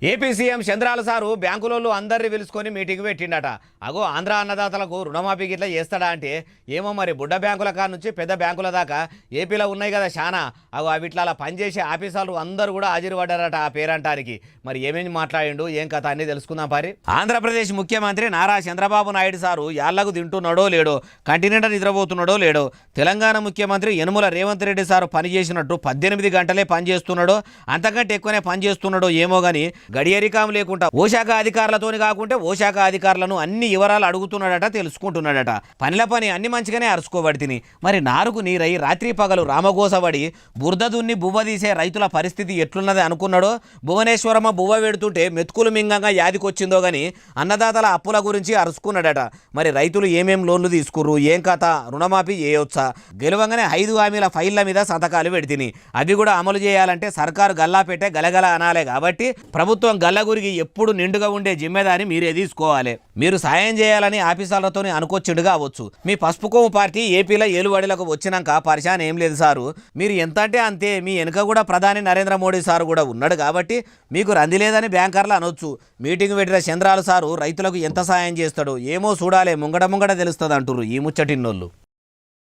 AP CM చంద్రాల sir బ్యాంకులోళ్ళు అందరిని పిలుచుకొని మీటింగ్ పెట్టిండట. అగో ఆంధ్ర అన్నదాతలకు రుణమాఫీ గిట్లా చేస్తాడా అంటే ఏమో మరి. బుడ్డ బ్యాంకుల కాడ నుంచి పెద్ద బ్యాంకుల దాకా ఏపీలో ఉన్నాయి కదా చాలా. అగో అవిట్లా అలా పనిచేసే ఆఫీసర్లు అందరూ కూడా హాజరుపడ్డారట ఆ పేరంటానికి. మరి ఏమేమి మాట్లాడిండు ఏం కథ అన్ని తెలుసుకుందాం పారి. ఆంధ్రప్రదేశ్ ముఖ్యమంత్రి నారా చంద్రబాబు నాయుడు సారు యాళ్లకు తింటున్నాడో లేడో, కంటి నిండా నిద్రపోతున్నాడో లేడో, తెలంగాణ ముఖ్యమంత్రి యనుమల రేవంత్ రెడ్డి సారు పనిచేసినట్టు 18 గంటలే పనిచేస్తున్నాడో అంతకంటే ఎక్కువనే పనిచేస్తున్నాడో ఏమో గానీ గడియరికాం లేకుండా ఓ శాఖ అధికారులతోని కాకుంటే ఓ శాఖ అధికారులను అన్ని వివరాలు అడుగుతున్నాడట, తెలుసుకుంటున్నాడట. పనిల పని అన్ని మంచిగానే అరుచుకోబడితిని. మరి నారుకు నీరై రాత్రి పగలు రామగోసబడి బురద దున్ని బువ్వ తీసే రైతుల పరిస్థితి ఎట్లున్నది అనుకున్నాడో. భువనేశ్వరమ్మ బువ్వ పెడుతుంటే మెతుకులు మింగంగా యాదికొచ్చిందో గాని అన్నదాతల అప్పుల గురించి అరుచుకున్నాడట. మరి రైతులు ఏమేం లోన్లు తీసుకుర్రు, ఏం కథ, రుణమాఫీ చేయవచ్చా, గెలవంగానే 5 హామీల ఫైళ్ల మీద సంతకాలు పెడితిని. అవి కూడా అమలు చేయాలంటే సర్కారు గల్లా పెట్టే గలగల అనాలే. కాబట్టి ప్రభుత్వం గల్లగురికి ఎప్పుడు నిండుగా ఉండే జిమ్మెదారి మీరే తీసుకోవాలి. మీరు సాయం చేయాలని ఆఫీసర్లతో అనుకొచ్చిండుగా అవ్వచ్చు. మీ పసుపు కొమ్ము పార్టీ ఏపీలో ఏలుబడిలకు వచ్చినాక పరిశాన్ ఏం లేదు సారు. మీరు ఎంత అంటే అంతే. మీ వెనుక కూడా ప్రధాని నరేంద్ర మోడీ సారు కూడా ఉన్నాడు కాబట్టి మీకు రంది లేదని బ్యాంకర్లు అనొచ్చు. మీటింగ్ పెట్టిన చంద్రాలు సారు రైతులకు ఎంత సాయం చేస్తాడో ఏమో చూడాలి. ముంగడ తెలుస్తుంది అంటున్నారు ఈ ముచ్చటిన్నోళ్ళు.